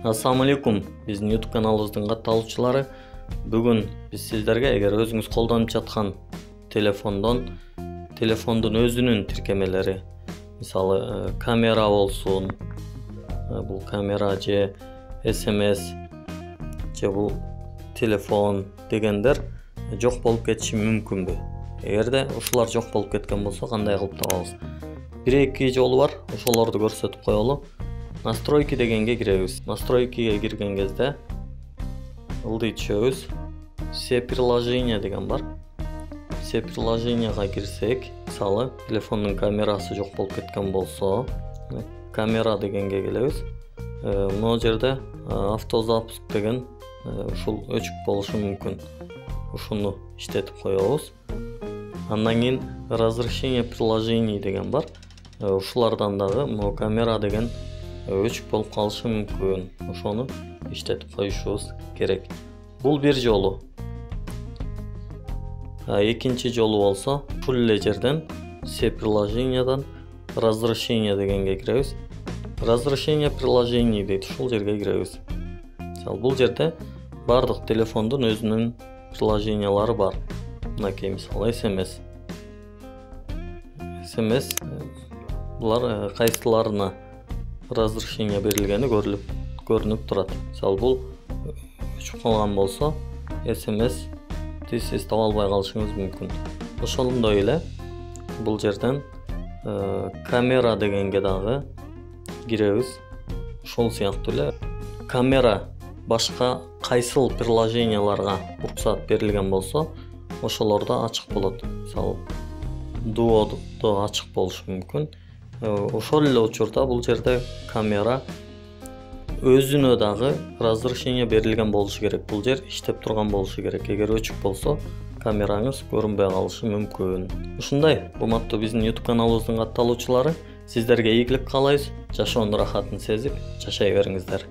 Assalamu алейкум, биздин YouTube каналыбыздын катталуучулары. Бүгүн биз сиздерге эгер өзүңүз колдонуп жаткан телефондун өзүнүн тиркемелери, мисалы камера болсун, бул камера же SMS же бул телефон дегендер жок болуп кетиши мүмкүнбү? Эгерде ушулар жок болуп кеткен болсо кандай кылып табабыз? Бир-эки жолу бар, ошолорду көрсөтүп коелу. Настройки дегенге киребиз. Настройкиге кирген кезде ылдый түшөбүз. Все приложения деген бар. Все приложенияга кирсек, мисалы телефондун камерасы жок болуп кеткен болсо, камера дегенге келебиз. Могу жерде автозапуск деген ушул өчүп болушу мүмкүн. Ушуну иштетип коебуз. Андан кийин разрешение приложений деген бар. Ушулардан дагы могу камера деген өчүк болуп калышы мүмкүн. Ошону иштетип коюшубуз керек. Бул бир жолу. Экинчи жолу болсо, ушул эле жерден все приложениядан разрешение дегенге киребиз. Разрешение приложений дейт, ушул жерге киребиз. Мисалы бул жерде бардык телефондун өзүнүн приложениялары бар. Мынакей мисалы SMS булар кайсыларына разрешение берилгени көрүнүп турат. Мисалы бул өчүп калган болсо, SMS эстеп албай калышыңыз мүмкүн. Ошондой эле бул жерден камера дегенге дагы киребиз. Ошол сыяктуу эле камера башка кайсыл приложенияларга уруксат берилген болсо, ошолордо ачык болот. Мисалы дуодо ачык болушу мүмкүн. Ошол эле учурда бул жерде камера өзүнө дагы разрешение берилген болушу керек. Бул жер иштеп турган болушу керек. Эгер өчүк болсо, камераңыз көрүнбөй калышы мүмкүн. Ушундай, урматтуу биздин YouTube каналыбыздын катталуучулары, сиздерге ийгилик каалайбыз. Жашоонун рахатын сезип, жашай бериңиздер.